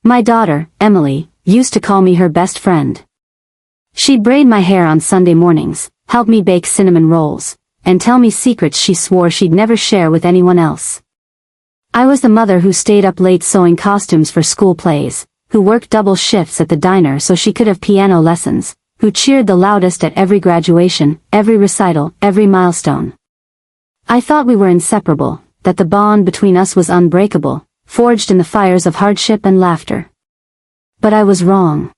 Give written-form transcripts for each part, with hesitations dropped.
My daughter, Emily, used to call me her best friend. She'd braid my hair on Sunday mornings, help me bake cinnamon rolls, and tell me secrets she swore she'd never share with anyone else. I was the mother who stayed up late sewing costumes for school plays, who worked double shifts at the diner so she could have piano lessons, who cheered the loudest at every graduation, every recital, every milestone. I thought we were inseparable, that the bond between us was unbreakable, forged in the fires of hardship and laughter. But I was wrong.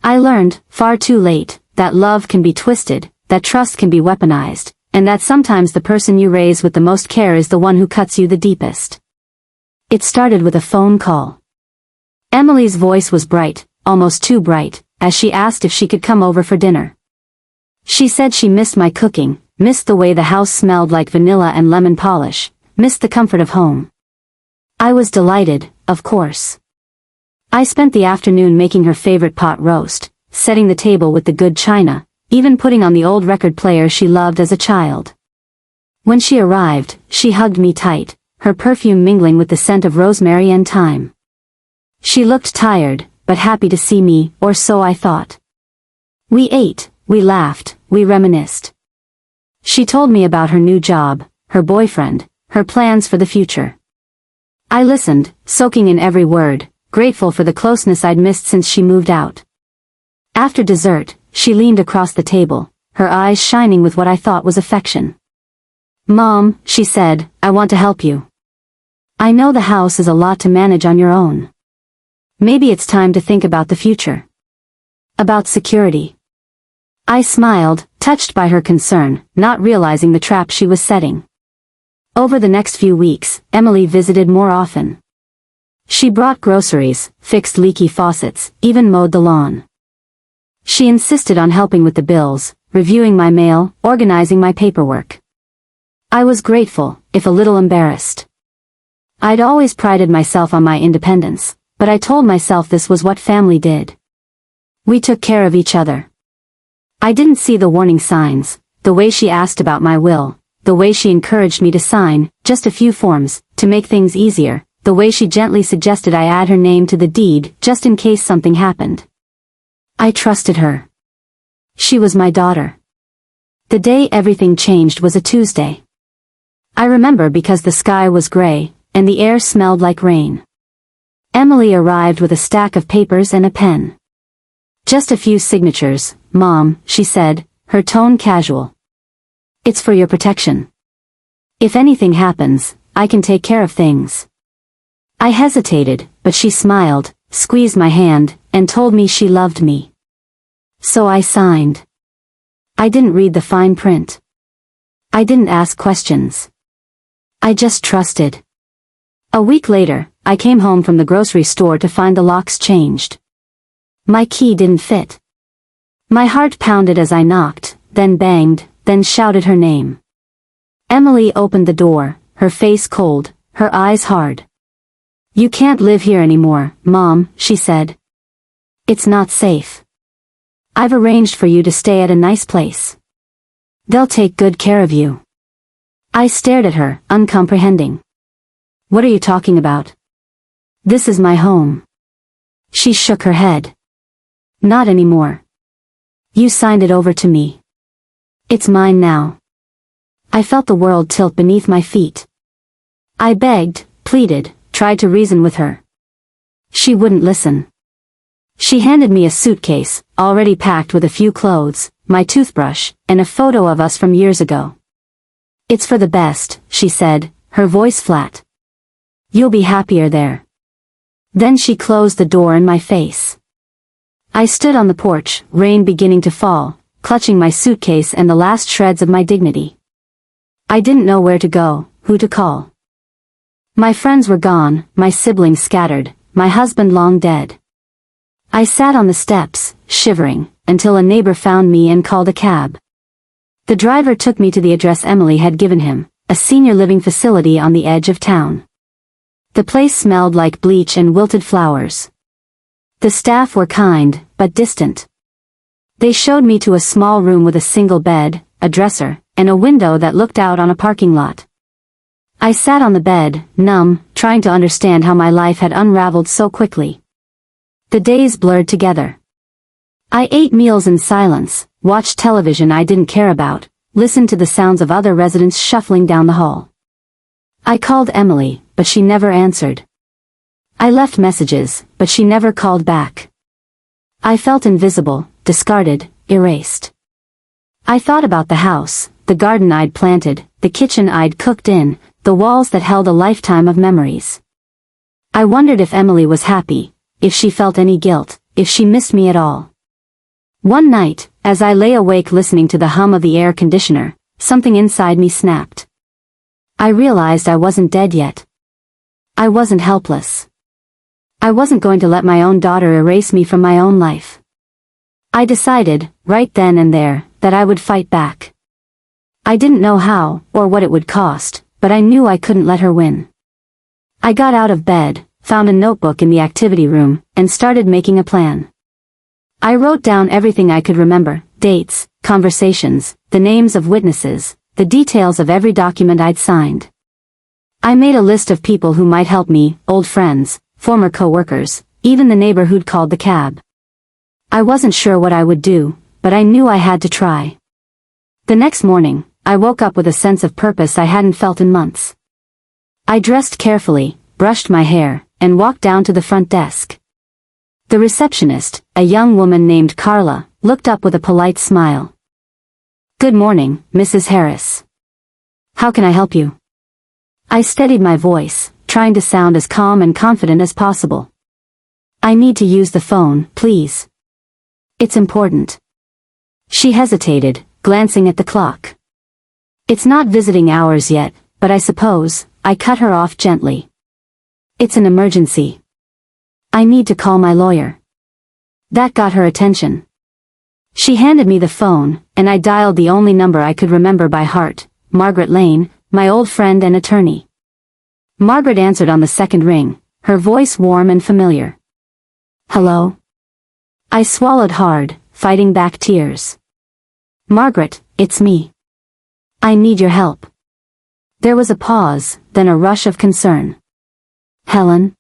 I learned, far too late, that love can be twisted, that trust can be weaponized, and that sometimes the person you raise with the most care is the one who cuts you the deepest. It started with a phone call. Emily's voice was bright, almost too bright, as she asked if she could come over for dinner. She said she missed my cooking, missed the way the house smelled like vanilla and lemon polish, missed the comfort of home. I was delighted, of course. I spent the afternoon making her favorite pot roast, setting the table with the good china, even putting on the old record player she loved as a child. When she arrived, she hugged me tight, her perfume mingling with the scent of rosemary and thyme. She looked tired, but happy to see me, or so I thought. We ate, we laughed, we reminisced. She told me about her new job, her boyfriend, her plans for the future. I listened, soaking in every word, grateful for the closeness I'd missed since she moved out. After dessert, she leaned across the table, her eyes shining with what I thought was affection. "Mom," she said, "I want to help you. I know the house is a lot to manage on your own. Maybe it's time to think about the future. About security." I smiled, touched by her concern, not realizing the trap she was setting. Over the next few weeks, Emily visited more often. She brought groceries, fixed leaky faucets, even mowed the lawn. She insisted on helping with the bills, reviewing my mail, organizing my paperwork. I was grateful, if a little embarrassed. I'd always prided myself on my independence, but I told myself this was what family did. We took care of each other. I didn't see the warning signs, the way she asked about my will, the way she encouraged me to sign, just a few forms, to make things easier, the way she gently suggested I add her name to the deed, just in case something happened. I trusted her. She was my daughter. The day everything changed was a Tuesday. I remember because the sky was gray, and the air smelled like rain. Emily arrived with a stack of papers and a pen. "Just a few signatures, Mom," she said, her tone casual. "It's for your protection. If anything happens, I can take care of things." I hesitated, but she smiled, squeezed my hand, and told me she loved me. So I signed. I didn't read the fine print. I didn't ask questions. I just trusted. A week later, I came home from the grocery store to find the locks changed. My key didn't fit. My heart pounded as I knocked, then banged, then shouted her name. Emily opened the door, her face cold, her eyes hard. "You can't live here anymore, Mom," she said. "It's not safe. I've arranged for you to stay at a nice place. They'll take good care of you." I stared at her, uncomprehending. "What are you talking about? This is my home." She shook her head. "Not anymore. You signed it over to me. It's mine now." I felt the world tilt beneath my feet. I begged, pleaded, tried to reason with her. She wouldn't listen. She handed me a suitcase, already packed with a few clothes, my toothbrush, and a photo of us from years ago. "It's for the best," she said, her voice flat. "You'll be happier there." Then she closed the door in my face. I stood on the porch, rain beginning to fall, clutching my suitcase and the last shreds of my dignity. I didn't know where to go, who to call. My friends were gone, my siblings scattered, my husband long dead. I sat on the steps, shivering, until a neighbor found me and called a cab. The driver took me to the address Emily had given him, a senior living facility on the edge of town. The place smelled like bleach and wilted flowers. The staff were kind, but distant. They showed me to a small room with a single bed, a dresser, and a window that looked out on a parking lot. I sat on the bed, numb, trying to understand how my life had unraveled so quickly. The days blurred together. I ate meals in silence, watched television I didn't care about, listened to the sounds of other residents shuffling down the hall. I called Emily, but she never answered. I left messages, but she never called back. I felt invisible, discarded, erased. I thought about the house, the garden I'd planted, the kitchen I'd cooked in, the walls that held a lifetime of memories. I wondered if Emily was happy, if she felt any guilt, if she missed me at all. One night, as I lay awake listening to the hum of the air conditioner, something inside me snapped. I realized I wasn't dead yet. I wasn't helpless. I wasn't going to let my own daughter erase me from my own life. I decided, right then and there, that I would fight back. I didn't know how, or what it would cost, but I knew I couldn't let her win. I got out of bed, found a notebook in the activity room, and started making a plan. I wrote down everything I could remember, dates, conversations, the names of witnesses, the details of every document I'd signed. I made a list of people who might help me, old friends, former co-workers, even the neighbor who'd called the cab. I wasn't sure what I would do, but I knew I had to try. The next morning, I woke up with a sense of purpose I hadn't felt in months. I dressed carefully, brushed my hair, and walked down to the front desk. The receptionist, a young woman named Carla, looked up with a polite smile. "Good morning, Mrs. Harris. How can I help you?" I steadied my voice, trying to sound as calm and confident as possible. "I need to use the phone, please. It's important." She hesitated, glancing at the clock. "It's not visiting hours yet, but I suppose," I cut her off gently. "It's an emergency. I need to call my lawyer." That got her attention. She handed me the phone, and I dialed the only number I could remember by heart, Margaret Lane, my old friend and attorney. Margaret answered on the second ring, her voice warm and familiar. "Hello?" I swallowed hard, fighting back tears. "Margaret, it's me. I need your help." There was a pause, then a rush of concern. "Helen?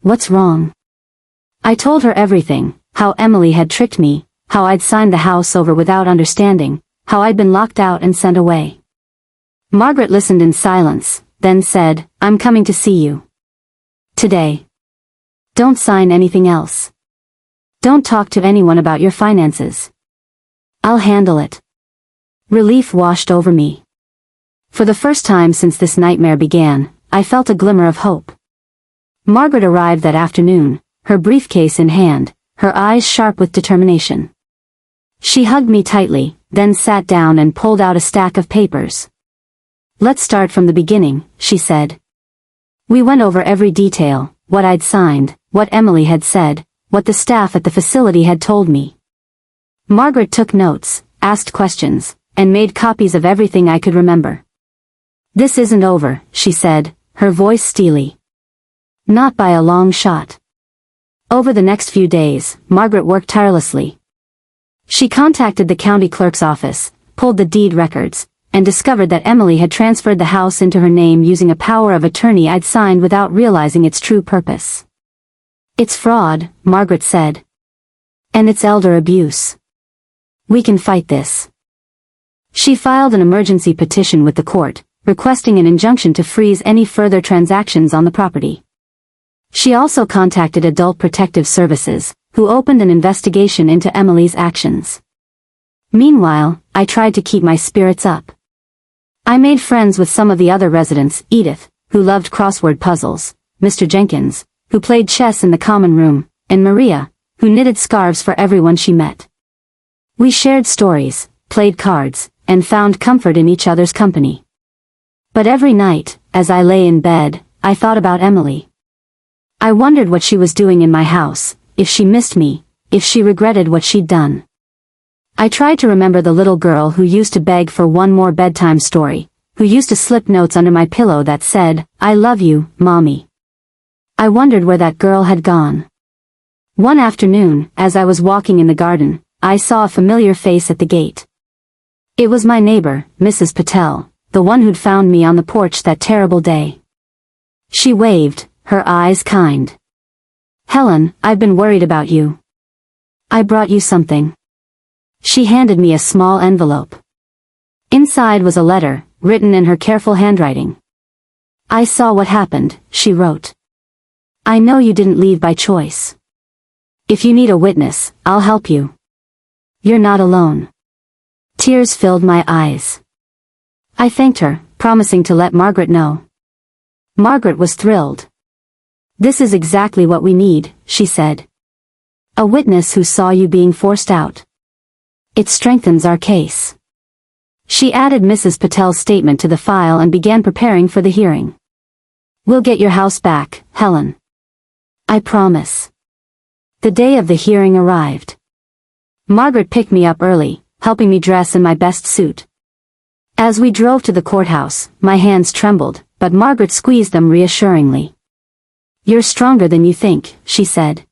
What's wrong?" I told her everything, how Emily had tricked me, how I'd signed the house over without understanding, how I'd been locked out and sent away. Margaret listened in silence, then said, "I'm coming to see you. Today. Don't sign anything else. Don't talk to anyone about your finances. I'll handle it." Relief washed over me. For the first time since this nightmare began, I felt a glimmer of hope. Margaret arrived that afternoon, her briefcase in hand, her eyes sharp with determination. She hugged me tightly, then sat down and pulled out a stack of papers. "Let's start from the beginning," she said. We went over every detail, what I'd signed, what Emily had said, what the staff at the facility had told me. Margaret took notes, asked questions, and made copies of everything I could remember. "This isn't over," she said, her voice steely. "Not by a long shot." Over the next few days, Margaret worked tirelessly. She contacted the county clerk's office, pulled the deed records, and discovered that Emily had transferred the house into her name using a power of attorney I'd signed without realizing its true purpose. "It's fraud," Margaret said. "And it's elder abuse. We can fight this." She filed an emergency petition with the court, requesting an injunction to freeze any further transactions on the property. She also contacted Adult Protective Services, who opened an investigation into Emily's actions. Meanwhile, I tried to keep my spirits up. I made friends with some of the other residents, Edith, who loved crossword puzzles, Mr. Jenkins, who played chess in the common room, and Maria, who knitted scarves for everyone she met. We shared stories, played cards, and found comfort in each other's company. But every night, as I lay in bed, I thought about Emily. I wondered what she was doing in my house, if she missed me, if she regretted what she'd done. I tried to remember the little girl who used to beg for one more bedtime story, who used to slip notes under my pillow that said, "I love you, Mommy." I wondered where that girl had gone. One afternoon, as I was walking in the garden, I saw a familiar face at the gate. It was my neighbor, Mrs. Patel, the one who'd found me on the porch that terrible day. She waved, her eyes kind. Helen, I've been worried about you. I brought you something. She handed me a small envelope. Inside was a letter, written in her careful handwriting. I saw what happened, she wrote. I know you didn't leave by choice. If you need a witness, I'll help you. You're not alone. Tears filled my eyes. I thanked her, promising to let Margaret know. Margaret was thrilled. This is exactly what we need, she said. A witness who saw you being forced out. It strengthens our case. She added Mrs. Patel's statement to the file and began preparing for the hearing. We'll get your house back, Helen. I promise. The day of the hearing arrived. Margaret picked me up early, helping me dress in my best suit. As we drove to the courthouse, my hands trembled, but Margaret squeezed them reassuringly. You're stronger than you think, she said.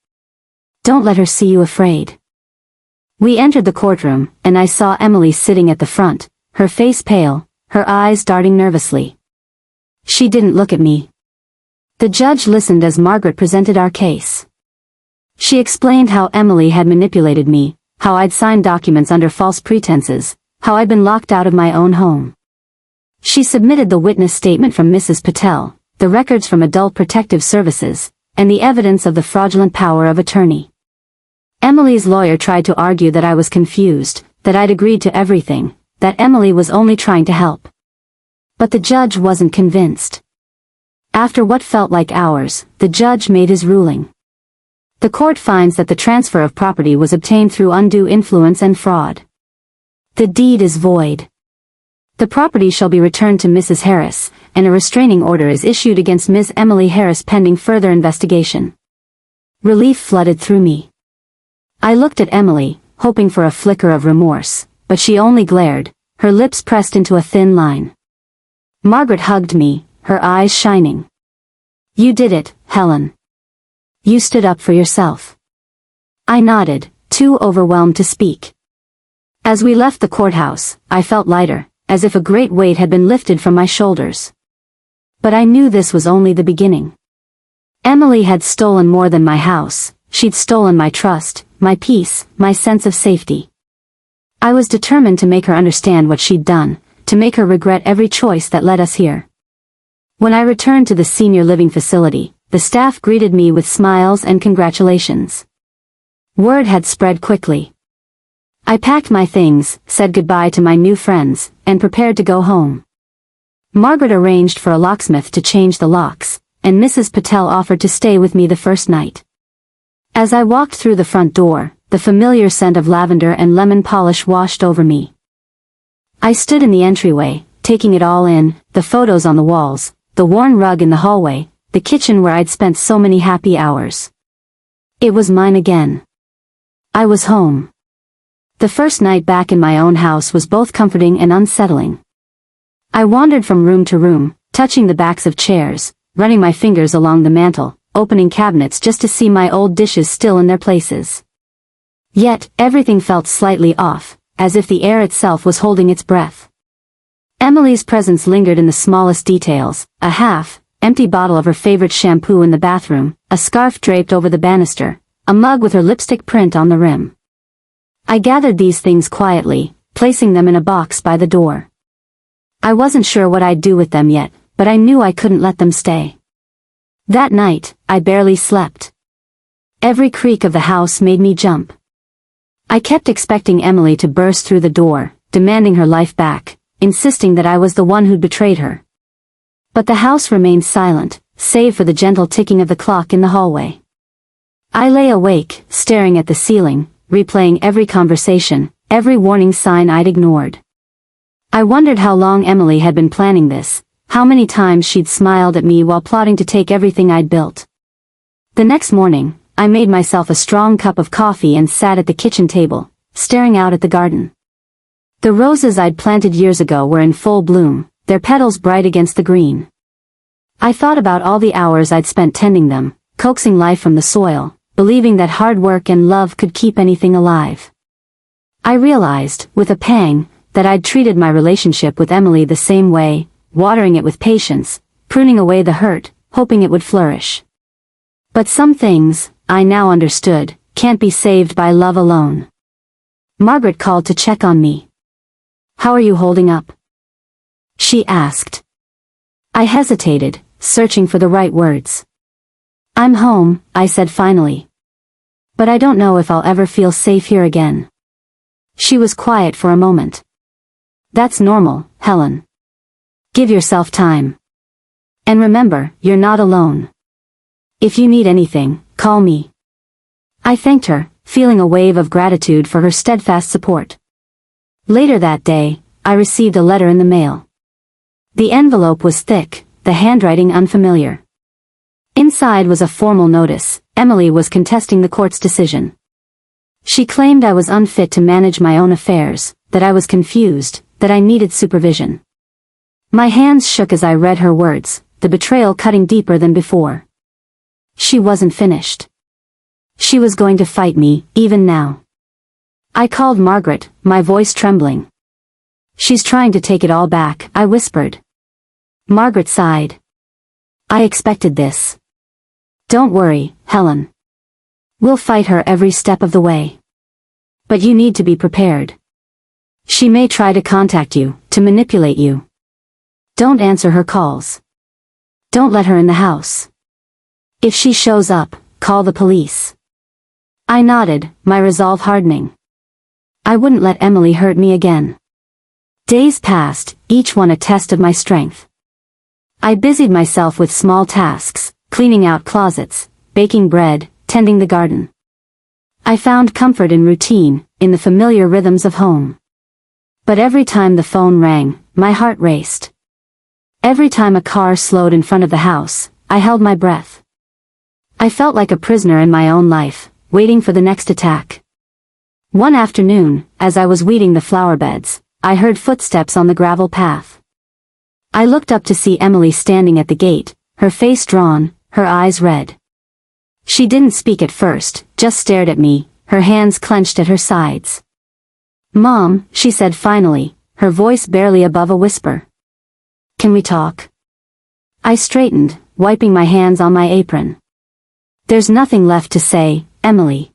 Don't let her see you afraid. We entered the courtroom, and I saw Emily sitting at the front, her face pale, her eyes darting nervously. She didn't look at me. The judge listened as Margaret presented our case. She explained how Emily had manipulated me, how I'd signed documents under false pretenses, how I'd been locked out of my own home. She submitted the witness statement from Mrs. Patel, the records from Adult Protective Services, and the evidence of the fraudulent power of attorney. Emily's lawyer tried to argue that I was confused, that I'd agreed to everything, that Emily was only trying to help. But the judge wasn't convinced. After what felt like hours, the judge made his ruling. The court finds that the transfer of property was obtained through undue influence and fraud. The deed is void. The property shall be returned to Mrs. Harris, and a restraining order is issued against Ms. Emily Harris pending further investigation. Relief flooded through me. I looked at Emily, hoping for a flicker of remorse, but she only glared, her lips pressed into a thin line. Margaret hugged me, her eyes shining. You did it, Helen. You stood up for yourself. I nodded, too overwhelmed to speak. As we left the courthouse, I felt lighter, as if a great weight had been lifted from my shoulders. But I knew this was only the beginning. Emily had stolen more than my house, she'd stolen my trust, my peace, my sense of safety. I was determined to make her understand what she'd done, to make her regret every choice that led us here. When I returned to the senior living facility, the staff greeted me with smiles and congratulations. Word had spread quickly. I packed my things, said goodbye to my new friends, and prepared to go home. Margaret arranged for a locksmith to change the locks, and Mrs. Patel offered to stay with me the first night. As I walked through the front door, the familiar scent of lavender and lemon polish washed over me. I stood in the entryway, taking it all in, the photos on the walls, the worn rug in the hallway, the kitchen where I'd spent so many happy hours. It was mine again. I was home. The first night back in my own house was both comforting and unsettling. I wandered from room to room, touching the backs of chairs, running my fingers along the mantel, opening cabinets just to see my old dishes still in their places. Yet, everything felt slightly off, as if the air itself was holding its breath. Emily's presence lingered in the smallest details, a half-empty bottle of her favorite shampoo in the bathroom, a scarf draped over the banister, a mug with her lipstick print on the rim. I gathered these things quietly, placing them in a box by the door. I wasn't sure what I'd do with them yet, but I knew I couldn't let them stay. That night, I barely slept. Every creak of the house made me jump. I kept expecting Emily to burst through the door, demanding her life back, insisting that I was the one who'd betrayed her. But the house remained silent, save for the gentle ticking of the clock in the hallway. I lay awake, staring at the ceiling, replaying every conversation, every warning sign I'd ignored. I wondered how long Emily had been planning this, how many times she'd smiled at me while plotting to take everything I'd built. The next morning, I made myself a strong cup of coffee and sat at the kitchen table, staring out at the garden. The roses I'd planted years ago were in full bloom, their petals bright against the green. I thought about all the hours I'd spent tending them, coaxing life from the soil, believing that hard work and love could keep anything alive. I realized, with a pang, that I'd treated my relationship with Emily the same way, watering it with patience, pruning away the hurt, hoping it would flourish. But some things, I now understood, can't be saved by love alone. Margaret called to check on me. "How are you holding up?" she asked. I hesitated, searching for the right words. "I'm home," I said finally. "But I don't know if I'll ever feel safe here again." She was quiet for a moment. "That's normal, Helen. Give yourself time. And remember, you're not alone. If you need anything, call me." I thanked her, feeling a wave of gratitude for her steadfast support. Later that day, I received a letter in the mail. The envelope was thick, the handwriting unfamiliar. Inside was a formal notice. Emily was contesting the court's decision. She claimed I was unfit to manage my own affairs, that I was confused, that I needed supervision. My hands shook as I read her words, the betrayal cutting deeper than before. She wasn't finished. She was going to fight me, even now. I called Margaret, my voice trembling. "She's trying to take it all back," I whispered. Margaret sighed. "I expected this. Don't worry, Helen. We'll fight her every step of the way. But you need to be prepared. She may try to contact you, to manipulate you. Don't answer her calls. Don't let her in the house. If she shows up, call the police." I nodded, my resolve hardening. I wouldn't let Emily hurt me again. Days passed, each one a test of my strength. I busied myself with small tasks, cleaning out closets, baking bread, tending the garden. I found comfort in routine, in the familiar rhythms of home. But every time the phone rang, my heart raced. Every time a car slowed in front of the house, I held my breath. I felt like a prisoner in my own life, waiting for the next attack. One afternoon, as I was weeding the flower beds, I heard footsteps on the gravel path. I looked up to see Emily standing at the gate, her face drawn, her eyes red. She didn't speak at first, just stared at me, her hands clenched at her sides. "Mom," she said finally, her voice barely above a whisper. "Can we talk?" I straightened, wiping my hands on my apron. "There's nothing left to say, Emily."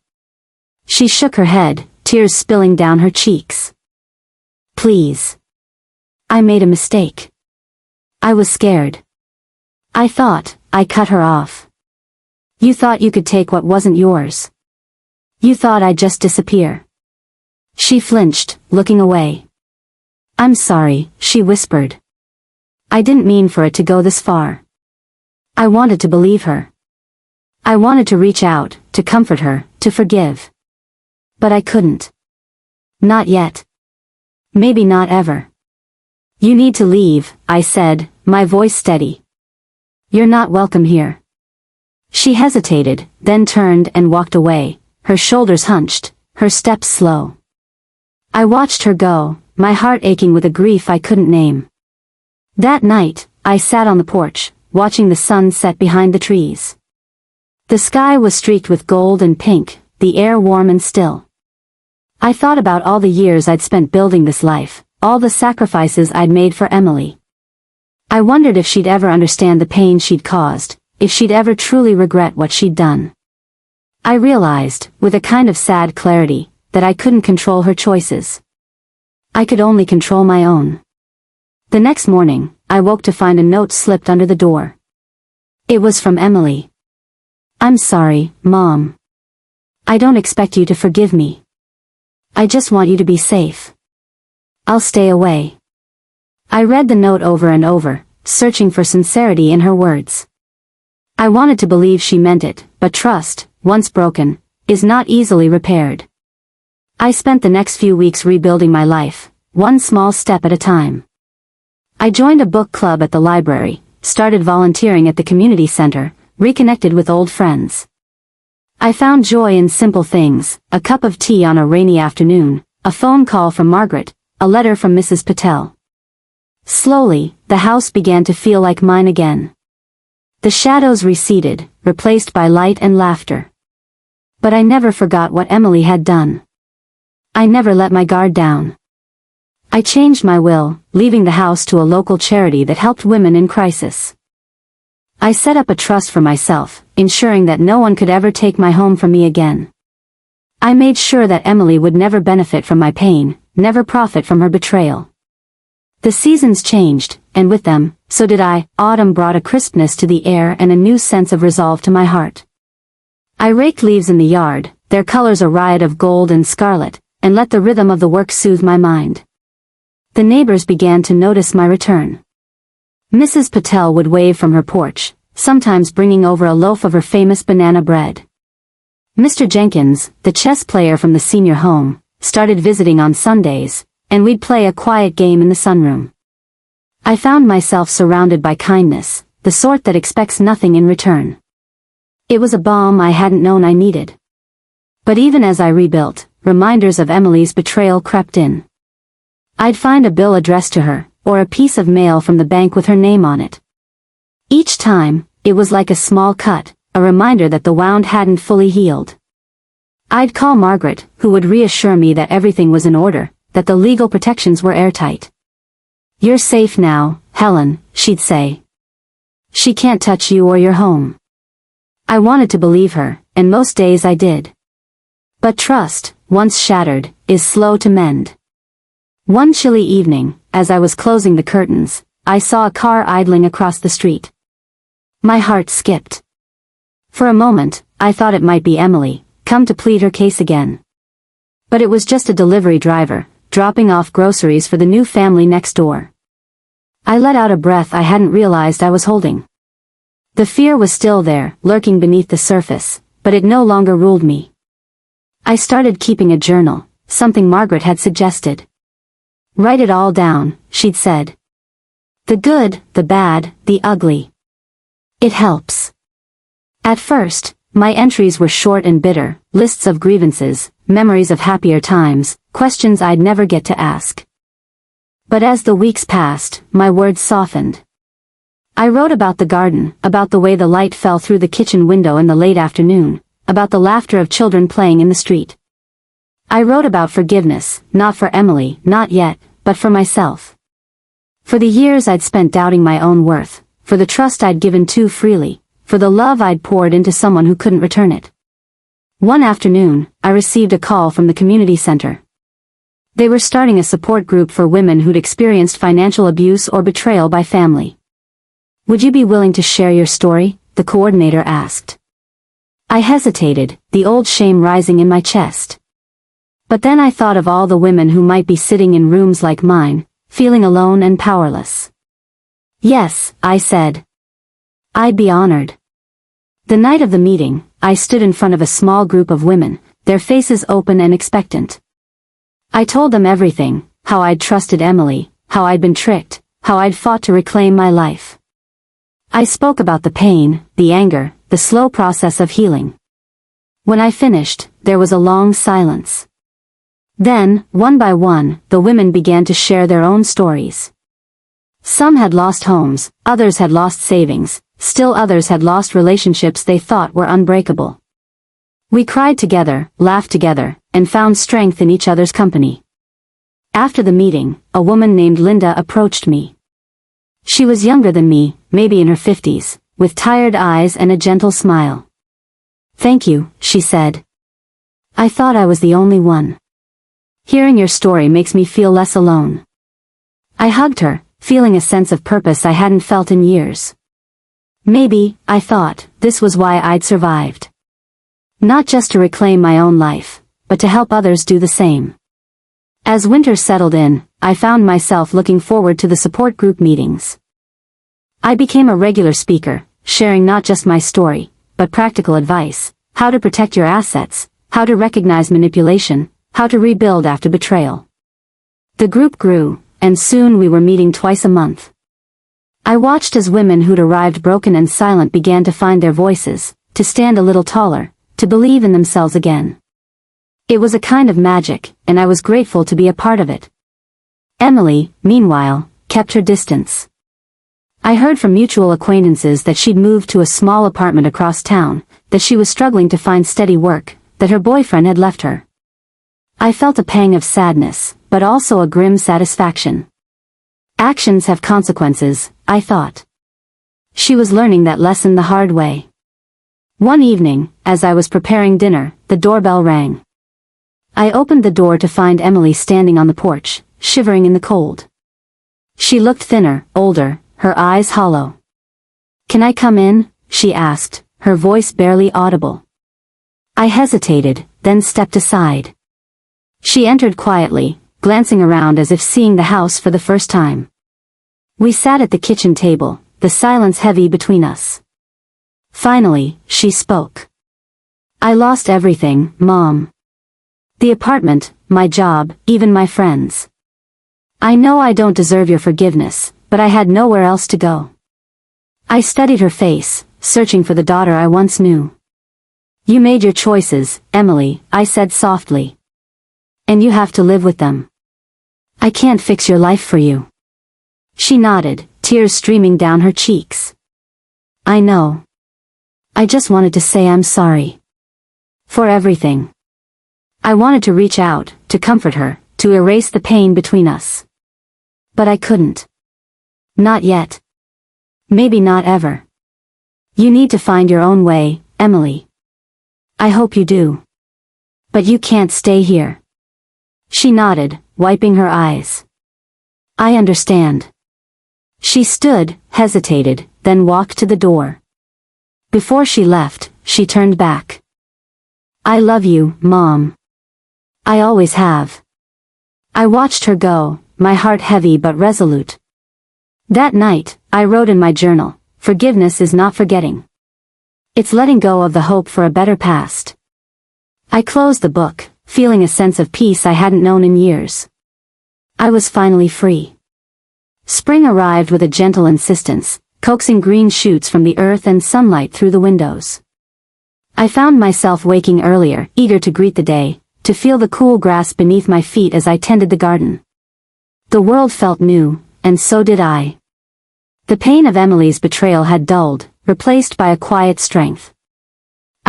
She shook her head, tears spilling down her cheeks. "Please. I made a mistake. I was scared. I thought," I cut her off. "You thought you could take what wasn't yours. You thought I'd just disappear." She flinched, looking away. "I'm sorry," she whispered. "I didn't mean for it to go this far." I wanted to believe her. I wanted to reach out, to comfort her, to forgive. But I couldn't. Not yet. Maybe not ever. "You need to leave," I said, my voice steady. "You're not welcome here." She hesitated, then turned and walked away, her shoulders hunched, her steps slow. I watched her go, my heart aching with a grief I couldn't name. That night, I sat on the porch, watching the sun set behind the trees. The sky was streaked with gold and pink, the air warm and still. I thought about all the years I'd spent building this life, all the sacrifices I'd made for Emily. I wondered if she'd ever understand the pain she'd caused, if she'd ever truly regret what she'd done. I realized, with a kind of sad clarity, that I couldn't control her choices. I could only control my own. The next morning, I woke to find a note slipped under the door. It was from Emily. "I'm sorry, Mom. I don't expect you to forgive me. I just want you to be safe. I'll stay away." I read the note over and over, searching for sincerity in her words. I wanted to believe she meant it, but trust, once broken, is not easily repaired. I spent the next few weeks rebuilding my life, one small step at a time. I joined a book club at the library, started volunteering at the community center, reconnected with old friends. I found joy in simple things, a cup of tea on a rainy afternoon, a phone call from Margaret, a letter from Mrs. Patel. Slowly, the house began to feel like mine again. The shadows receded, replaced by light and laughter. But I never forgot what Emily had done. I never let my guard down. I changed my will, leaving the house to a local charity that helped women in crisis. I set up a trust for myself, ensuring that no one could ever take my home from me again. I made sure that Emily would never benefit from my pain, never profit from her betrayal. The seasons changed, and with them, so did I. Autumn brought a crispness to the air and a new sense of resolve to my heart. I raked leaves in the yard, their colors a riot of gold and scarlet, and let the rhythm of the work soothe my mind. The neighbors began to notice my return. Mrs. Patel would wave from her porch, sometimes bringing over a loaf of her famous banana bread. Mr. Jenkins, the chess player from the senior home, started visiting on Sundays, and we'd play a quiet game in the sunroom. I found myself surrounded by kindness, the sort that expects nothing in return. It was a balm I hadn't known I needed. But even as I rebuilt, reminders of Emily's betrayal crept in. I'd find a bill addressed to her, or a piece of mail from the bank with her name on it. Each time, it was like a small cut, a reminder that the wound hadn't fully healed. I'd call Margaret, who would reassure me that everything was in order, that the legal protections were airtight. "You're safe now, Helen," she'd say. "She can't touch you or your home." I wanted to believe her, and most days I did. But trust, once shattered, is slow to mend. One chilly evening, as I was closing the curtains, I saw a car idling across the street. My heart skipped. For a moment, I thought it might be Emily, come to plead her case again. But it was just a delivery driver, dropping off groceries for the new family next door. I let out a breath I hadn't realized I was holding. The fear was still there, lurking beneath the surface, but it no longer ruled me. I started keeping a journal, something Margaret had suggested. "Write it all down," she'd said. "The good, the bad, the ugly. It helps." At first, my entries were short and bitter, lists of grievances, memories of happier times, questions I'd never get to ask. But as the weeks passed, my words softened. I wrote about the garden, about the way the light fell through the kitchen window in the late afternoon, about the laughter of children playing in the street. I wrote about forgiveness, not for Emily, not yet, but for myself. For the years I'd spent doubting my own worth, for the trust I'd given too freely, for the love I'd poured into someone who couldn't return it. One afternoon, I received a call from the community center. They were starting a support group for women who'd experienced financial abuse or betrayal by family. "Would you be willing to share your story?" the coordinator asked. I hesitated, the old shame rising in my chest. But then I thought of all the women who might be sitting in rooms like mine, feeling alone and powerless. "Yes," I said. "I'd be honored." The night of the meeting, I stood in front of a small group of women, their faces open and expectant. I told them everything, how I'd trusted Emily, how I'd been tricked, how I'd fought to reclaim my life. I spoke about the pain, the anger, the slow process of healing. When I finished, there was a long silence. Then, one by one, the women began to share their own stories. Some had lost homes, others had lost savings, still others had lost relationships they thought were unbreakable. We cried together, laughed together, and found strength in each other's company. After the meeting, a woman named Linda approached me. She was younger than me, maybe in her 50s, with tired eyes and a gentle smile. "Thank you," she said. "I thought I was the only one. Hearing your story makes me feel less alone." I hugged her, feeling a sense of purpose I hadn't felt in years. Maybe, I thought, this was why I'd survived. Not just to reclaim my own life, but to help others do the same. As winter settled in, I found myself looking forward to the support group meetings. I became a regular speaker, sharing not just my story, but practical advice, how to protect your assets, how to recognize manipulation, how to rebuild after betrayal. The group grew, and soon we were meeting twice a month. I watched as women who'd arrived broken and silent began to find their voices, to stand a little taller, to believe in themselves again. It was a kind of magic, and I was grateful to be a part of it. Emily, meanwhile, kept her distance. I heard from mutual acquaintances that she'd moved to a small apartment across town, that she was struggling to find steady work, that her boyfriend had left her. I felt a pang of sadness, but also a grim satisfaction. Actions have consequences, I thought. She was learning that lesson the hard way. One evening, as I was preparing dinner, the doorbell rang. I opened the door to find Emily standing on the porch, shivering in the cold. She looked thinner, older, her eyes hollow. "Can I come in?" she asked, her voice barely audible. I hesitated, then stepped aside. She entered quietly, glancing around as if seeing the house for the first time. We sat at the kitchen table, the silence heavy between us. Finally, she spoke. "I lost everything, Mom. The apartment, my job, even my friends. I know I don't deserve your forgiveness, but I had nowhere else to go." I studied her face, searching for the daughter I once knew. "You made your choices, Emily," I said softly. "And you have to live with them. I can't fix your life for you." She nodded, tears streaming down her cheeks. "I know. I just wanted to say I'm sorry. For everything." I wanted to reach out, to comfort her, to erase the pain between us. But I couldn't. Not yet. Maybe not ever. "You need to find your own way, Emily. I hope you do. But you can't stay here." She nodded, wiping her eyes. "I understand." She stood, hesitated, then walked to the door. Before she left, she turned back. "I love you, Mom. I always have." I watched her go, my heart heavy but resolute. That night, I wrote in my journal, "Forgiveness is not forgetting. It's letting go of the hope for a better past." I closed the book, feeling a sense of peace I hadn't known in years. I was finally free. Spring arrived with a gentle insistence, coaxing green shoots from the earth and sunlight through the windows. I found myself waking earlier, eager to greet the day, to feel the cool grass beneath my feet as I tended the garden. The world felt new, and so did I. The pain of Emily's betrayal had dulled, replaced by a quiet strength.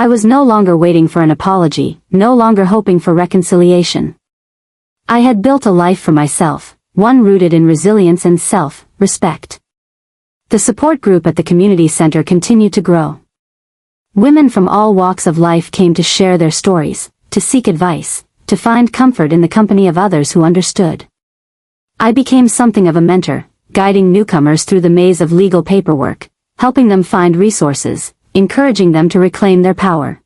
I was no longer waiting for an apology, no longer hoping for reconciliation. I had built a life for myself, one rooted in resilience and self-respect. The support group at the community center continued to grow. Women from all walks of life came to share their stories, to seek advice, to find comfort in the company of others who understood. I became something of a mentor, guiding newcomers through the maze of legal paperwork, helping them find resources, encouraging them to reclaim their power.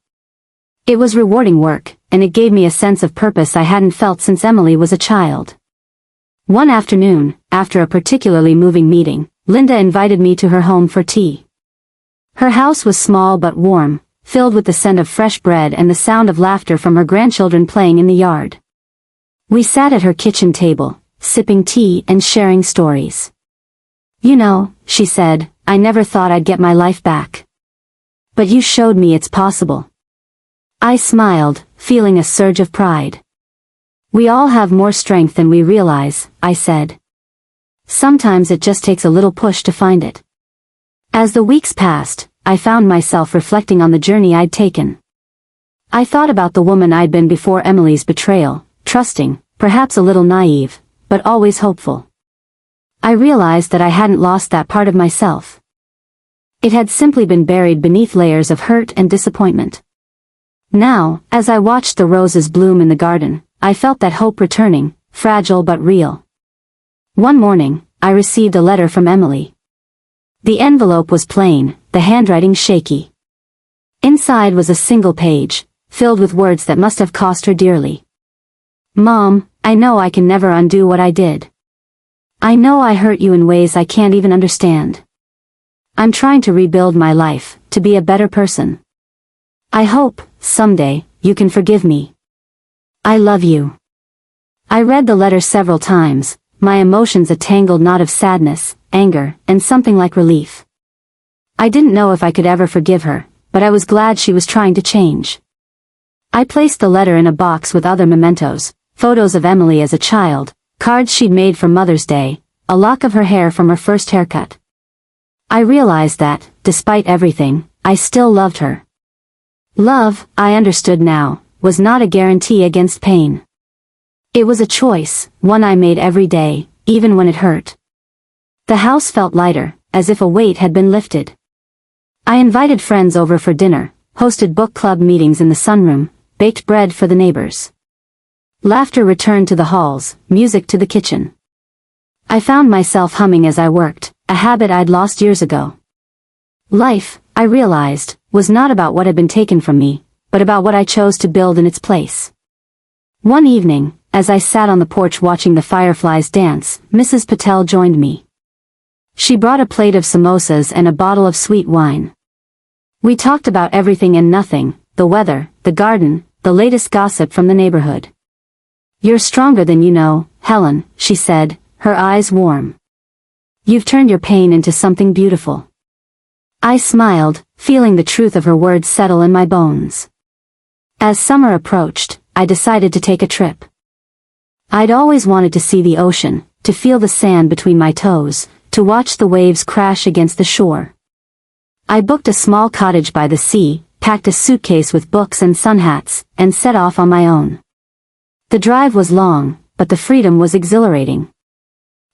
It was rewarding work, and it gave me a sense of purpose I hadn't felt since Emily was a child. One afternoon, after a particularly moving meeting, Linda invited me to her home for tea. Her house was small but warm, filled with the scent of fresh bread and the sound of laughter from her grandchildren playing in the yard. We sat at her kitchen table, sipping tea and sharing stories. "You know," she said, "I never thought I'd get my life back. But you showed me it's possible." I smiled, feeling a surge of pride. "We all have more strength than we realize," I said. "Sometimes it just takes a little push to find it." As the weeks passed, I found myself reflecting on the journey I'd taken. I thought about the woman I'd been before Emily's betrayal, trusting, perhaps a little naive, but always hopeful. I realized that I hadn't lost that part of myself. It had simply been buried beneath layers of hurt and disappointment. Now, as I watched the roses bloom in the garden, I felt that hope returning, fragile but real. One morning, I received a letter from Emily. The envelope was plain, the handwriting shaky. Inside was a single page, filled with words that must have cost her dearly. "Mom, I know I can never undo what I did. I know I hurt you in ways I can't even understand. I'm trying to rebuild my life, to be a better person. I hope, someday, you can forgive me. I love you." I read the letter several times, my emotions a tangled knot of sadness, anger, and something like relief. I didn't know if I could ever forgive her, but I was glad she was trying to change. I placed the letter in a box with other mementos, photos of Emily as a child, cards she'd made for Mother's Day, a lock of her hair from her first haircut. I realized that, despite everything, I still loved her. Love, I understood now, was not a guarantee against pain. It was a choice, one I made every day, even when it hurt. The house felt lighter, as if a weight had been lifted. I invited friends over for dinner, hosted book club meetings in the sunroom, baked bread for the neighbors. Laughter returned to the halls, music to the kitchen. I found myself humming as I worked, a habit I'd lost years ago. Life, I realized, was not about what had been taken from me, but about what I chose to build in its place. One evening, as I sat on the porch watching the fireflies dance, Mrs. Patel joined me. She brought a plate of samosas and a bottle of sweet wine. We talked about everything and nothing, the weather, the garden, the latest gossip from the neighborhood. "You're stronger than you know, Helen," she said, her eyes warm. "You've turned your pain into something beautiful." I smiled, feeling the truth of her words settle in my bones. As summer approached, I decided to take a trip. I'd always wanted to see the ocean, to feel the sand between my toes, to watch the waves crash against the shore. I booked a small cottage by the sea, packed a suitcase with books and sun hats, and set off on my own. The drive was long, but the freedom was exhilarating.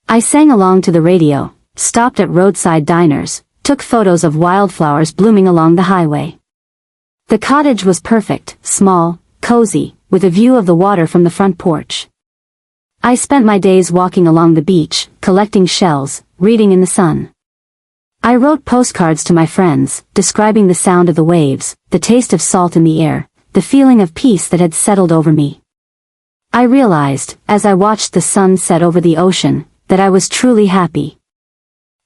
I sang along to the radio, stopped at roadside diners, took photos of wildflowers blooming along the highway. The cottage was perfect, small, cozy, with a view of the water from the front porch. I spent my days walking along the beach, collecting shells, reading in the sun. I wrote postcards to my friends, describing the sound of the waves, the taste of salt in the air, the feeling of peace that had settled over me. I realized, as I watched the sun set over the ocean, that I was truly happy.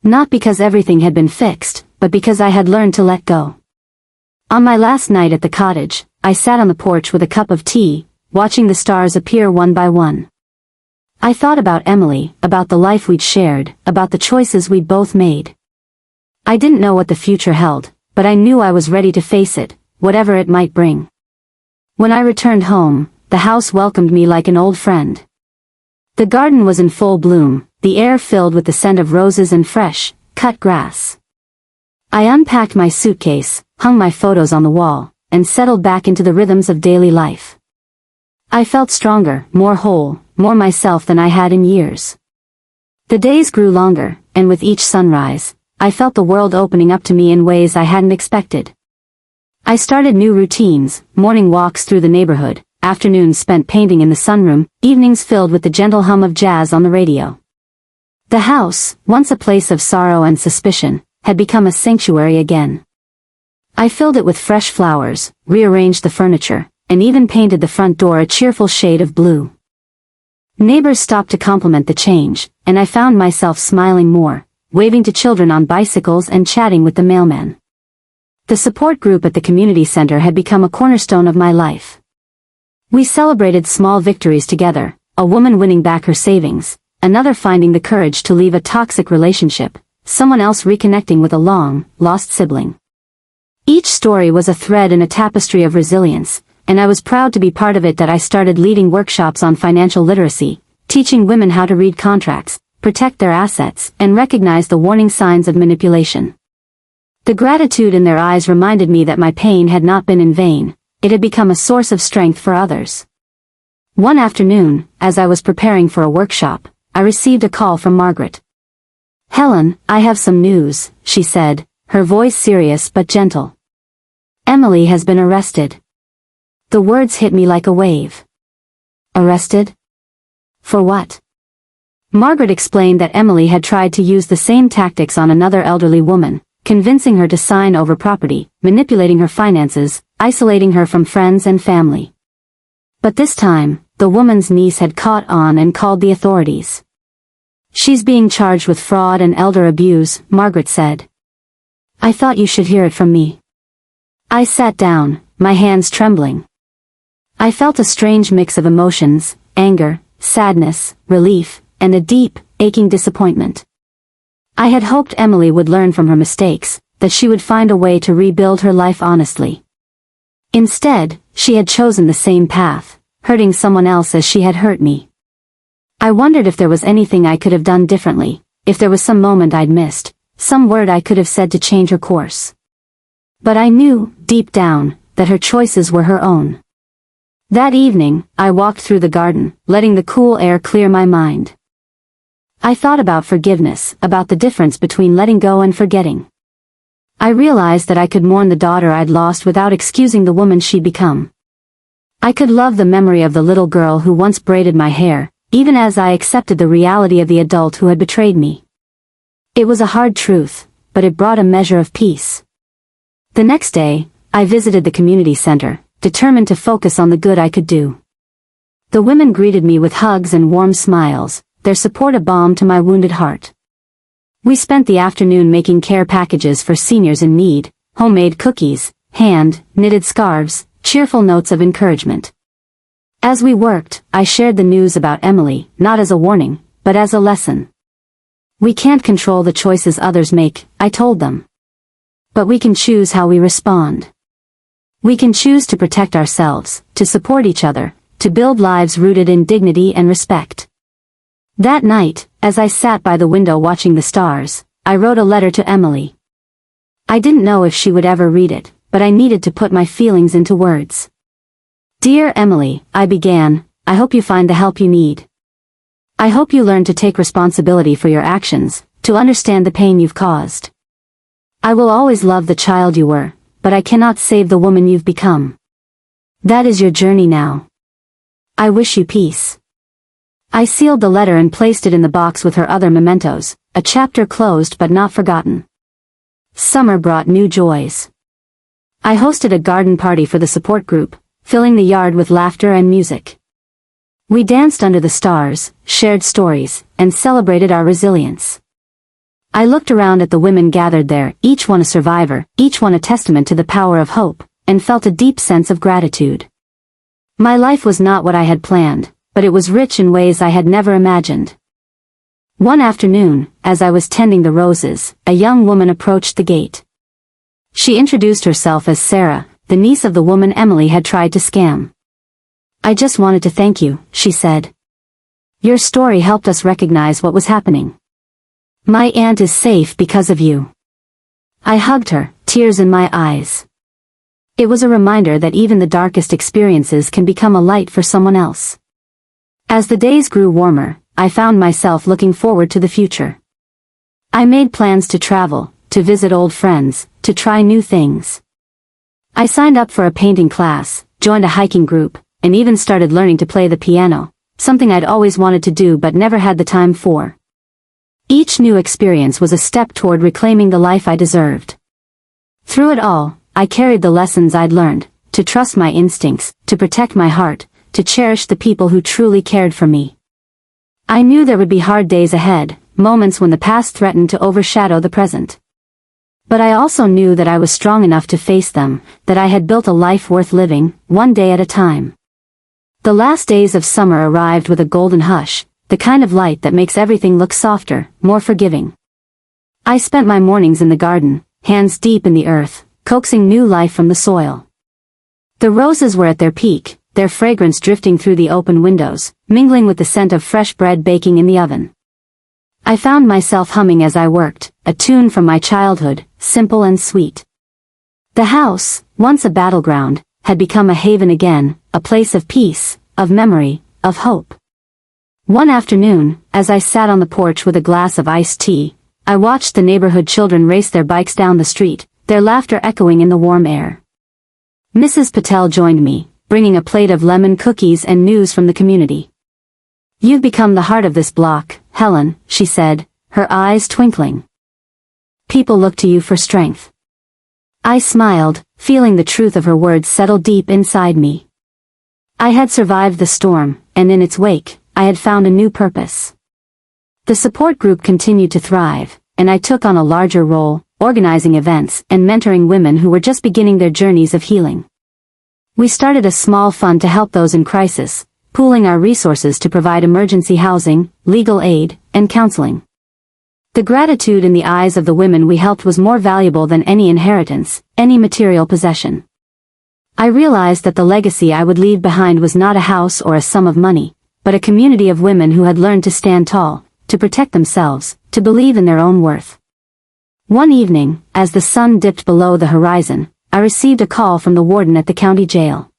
Not because everything had been fixed, but because I had learned to let go. On my last night at the cottage, I sat on the porch with a cup of tea, watching the stars appear one by one. I thought about Emily, about the life we'd shared, about the choices we'd both made. I didn't know what the future held, but I knew I was ready to face it, whatever it might bring. When I returned home, the house welcomed me like an old friend. The garden was in full bloom, the air filled with the scent of roses and fresh, cut grass. I unpacked my suitcase, hung my photos on the wall, and settled back into the rhythms of daily life. I felt stronger, more whole, more myself than I had in years. The days grew longer, and with each sunrise, I felt the world opening up to me in ways I hadn't expected. I started new routines, morning walks through the neighborhood, afternoons spent painting in the sunroom, evenings filled with the gentle hum of jazz on the radio. The house, once a place of sorrow and suspicion, had become a sanctuary again. I filled it with fresh flowers, rearranged the furniture, and even painted the front door a cheerful shade of blue. Neighbors stopped to compliment the change, and I found myself smiling more, waving to children on bicycles and chatting with the mailman. The support group at the community center had become a cornerstone of my life. We celebrated small victories together, a woman winning back her savings, another finding the courage to leave a toxic relationship, someone else reconnecting with a long-lost sibling. Each story was a thread in a tapestry of resilience, and I was proud to be part of it. That I started leading workshops on financial literacy, teaching women how to read contracts, protect their assets, and recognize the warning signs of manipulation. The gratitude in their eyes reminded me that my pain had not been in vain, it had become a source of strength for others. One afternoon, as I was preparing for a workshop, I received a call from Margaret. "Helen, I have some news," she said, her voice serious but gentle. "Emily has been arrested." The words hit me like a wave. Arrested? For what? Margaret explained that Emily had tried to use the same tactics on another elderly woman, convincing her to sign over property, manipulating her finances, isolating her from friends and family. But this time, the woman's niece had caught on and called the authorities. "She's being charged with fraud and elder abuse," Margaret said. "I thought you should hear it from me." I sat down, my hands trembling. I felt a strange mix of emotions, anger, sadness, relief, and a deep, aching disappointment. I had hoped Emily would learn from her mistakes, that she would find a way to rebuild her life honestly. Instead, she had chosen the same path, hurting someone else as she had hurt me. I wondered if there was anything I could have done differently, if there was some moment I'd missed, some word I could have said to change her course. But I knew, deep down, that her choices were her own. That evening, I walked through the garden, letting the cool air clear my mind. I thought about forgiveness, about the difference between letting go and forgetting. I realized that I could mourn the daughter I'd lost without excusing the woman she'd become. I could love the memory of the little girl who once braided my hair, even as I accepted the reality of the adult who had betrayed me. It was a hard truth, but it brought a measure of peace. The next day, I visited the community center, determined to focus on the good I could do. The women greeted me with hugs and warm smiles, their support a balm to my wounded heart. We spent the afternoon making care packages for seniors in need, homemade cookies, hand-knitted scarves, cheerful notes of encouragement. As we worked, I shared the news about Emily, not as a warning, but as a lesson. We can't control the choices others make, I told them. But we can choose how we respond. We can choose to protect ourselves, to support each other, to build lives rooted in dignity and respect. That night, as I sat by the window watching the stars, I wrote a letter to Emily. I didn't know if she would ever read it, but I needed to put my feelings into words. Dear Emily, I began, I hope you find the help you need. I hope you learn to take responsibility for your actions, to understand the pain you've caused. I will always love the child you were, but I cannot save the woman you've become. That is your journey now. I wish you peace. I sealed the letter and placed it in the box with her other mementos, a chapter closed but not forgotten. Summer brought new joys. I hosted a garden party for the support group, filling the yard with laughter and music. We danced under the stars, shared stories, and celebrated our resilience. I looked around at the women gathered there, each one a survivor, each one a testament to the power of hope, and felt a deep sense of gratitude. My life was not what I had planned, but it was rich in ways I had never imagined. One afternoon, as I was tending the roses, a young woman approached the gate. She introduced herself as Sarah, the niece of the woman Emily had tried to scam. I just wanted to thank you, she said. Your story helped us recognize what was happening. My aunt is safe because of you. I hugged her, tears in my eyes. It was a reminder that even the darkest experiences can become a light for someone else. As the days grew warmer, I found myself looking forward to the future. I made plans to travel, to visit old friends, to try new things. I signed up for a painting class, joined a hiking group, and even started learning to play the piano, something I'd always wanted to do but never had the time for. Each new experience was a step toward reclaiming the life I deserved. Through it all, I carried the lessons I'd learned, to trust my instincts, to protect my heart, to cherish the people who truly cared for me. I knew there would be hard days ahead, moments when the past threatened to overshadow the present. But I also knew that I was strong enough to face them, that I had built a life worth living, one day at a time. The last days of summer arrived with a golden hush, the kind of light that makes everything look softer, more forgiving. I spent my mornings in the garden, hands deep in the earth, coaxing new life from the soil. The roses were at their peak, their fragrance drifting through the open windows, mingling with the scent of fresh bread baking in the oven. I found myself humming as I worked, a tune from my childhood, simple and sweet. The house, once a battleground, had become a haven again, a place of peace, of memory, of hope. One afternoon, as I sat on the porch with a glass of iced tea, I watched the neighborhood children race their bikes down the street, their laughter echoing in the warm air. Mrs. Patel joined me, bringing a plate of lemon cookies and news from the community. You've become the heart of this block, Helen, she said, her eyes twinkling. People look to you for strength. I smiled, feeling the truth of her words settle deep inside me. I had survived the storm, and in its wake, I had found a new purpose. The support group continued to thrive, and I took on a larger role, organizing events and mentoring women who were just beginning their journeys of healing. We started a small fund to help those in crisis, pooling our resources to provide emergency housing, legal aid, and counseling. The gratitude in the eyes of the women we helped was more valuable than any inheritance, any material possession. I realized that the legacy I would leave behind was not a house or a sum of money, but a community of women who had learned to stand tall, to protect themselves, to believe in their own worth. One evening, as the sun dipped below the horizon, I received a call from the warden at the county jail.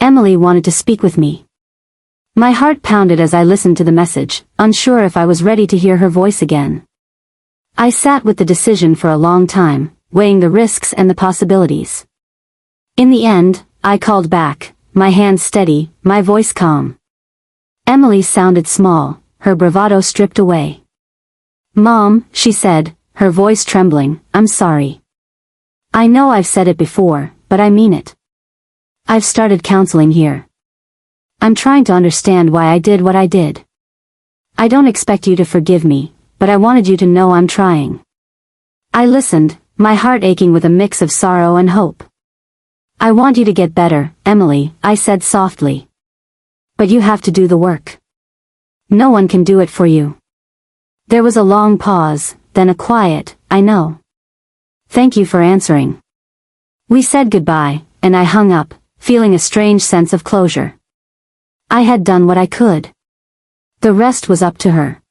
Emily wanted to speak with me. My heart pounded as I listened to the message, unsure if I was ready to hear her voice again. I sat with the decision for a long time, weighing the risks and the possibilities. In the end, I called back, my hands steady, my voice calm. Emily sounded small, her bravado stripped away. "Mom," she said, her voice trembling, "I'm sorry. I know I've said it before, but I mean it. I've started counseling here. I'm trying to understand why I did what I did. I don't expect you to forgive me, but I wanted you to know I'm trying." I listened, my heart aching with a mix of sorrow and hope. "I want you to get better, Emily," I said softly. "But you have to do the work. No one can do it for you." There was a long pause, then a quiet, "I know. Thank you for answering." We said goodbye, and I hung up, feeling a strange sense of closure. I had done what I could. The rest was up to her.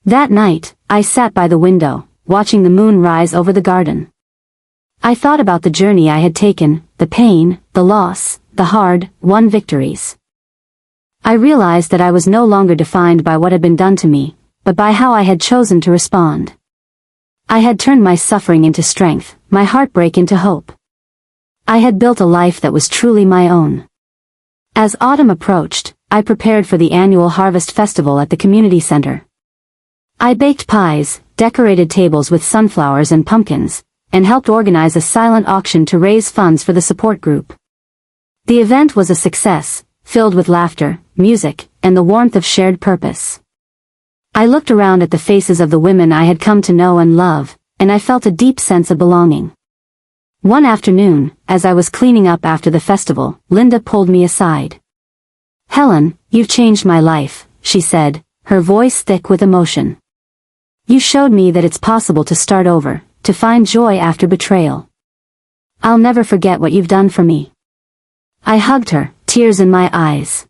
That night, I sat by the window, watching the moon rise over the garden. I thought about the journey I had taken, the pain, the loss, the hard-won victories. I realized that I was no longer defined by what had been done to me, but by how I had chosen to respond. I had turned my suffering into strength, my heartbreak into hope. I had built a life that was truly my own. As autumn approached, I prepared for the annual Harvest Festival at the community center. I baked pies, decorated tables with sunflowers and pumpkins, and helped organize a silent auction to raise funds for the support group. The event was a success, filled with laughter, music, and the warmth of shared purpose. I looked around at the faces of the women I had come to know and love, and I felt a deep sense of belonging. One afternoon, as I was cleaning up after the festival, Linda pulled me aside. "Helen, you've changed my life," she said, her voice thick with emotion. "You showed me that it's possible to start over, to find joy after betrayal. I'll never forget what you've done for me." I hugged her, tears in my eyes.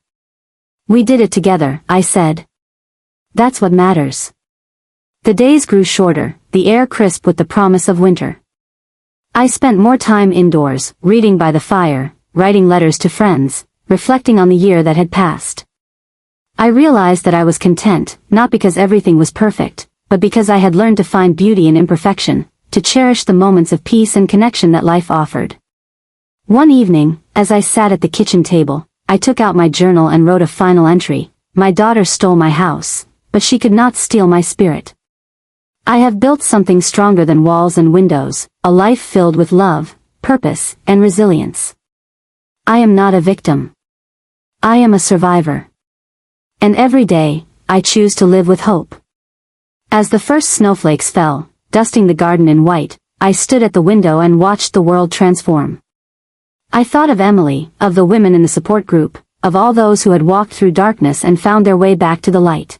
"We did it together," I said. "That's what matters." The days grew shorter, the air crisp with the promise of winter. I spent more time indoors, reading by the fire, writing letters to friends, reflecting on the year that had passed. I realized that I was content, not because everything was perfect, but because I had learned to find beauty in imperfection, to cherish the moments of peace and connection that life offered. One evening, as I sat at the kitchen table, I took out my journal and wrote a final entry. "My daughter stole my house, but she could not steal my spirit. I have built something stronger than walls and windows, a life filled with love, purpose, and resilience. I am not a victim. I am a survivor. And every day, I choose to live with hope." As the first snowflakes fell, dusting the garden in white, I stood at the window and watched the world transform. I thought of Emily, of the women in the support group, of all those who had walked through darkness and found their way back to the light.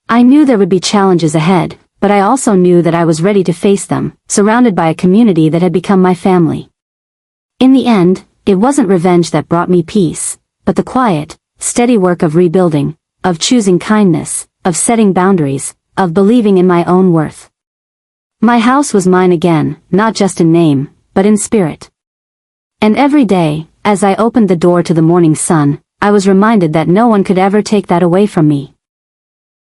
I knew there would be challenges ahead, but I also knew that I was ready to face them, surrounded by a community that had become my family. In the end, it wasn't revenge that brought me peace, but the quiet, steady work of rebuilding, of choosing kindness, of setting boundaries, of believing in my own worth. My house was mine again, not just in name, but in spirit. And every day, as I opened the door to the morning sun, I was reminded that no one could ever take that away from me.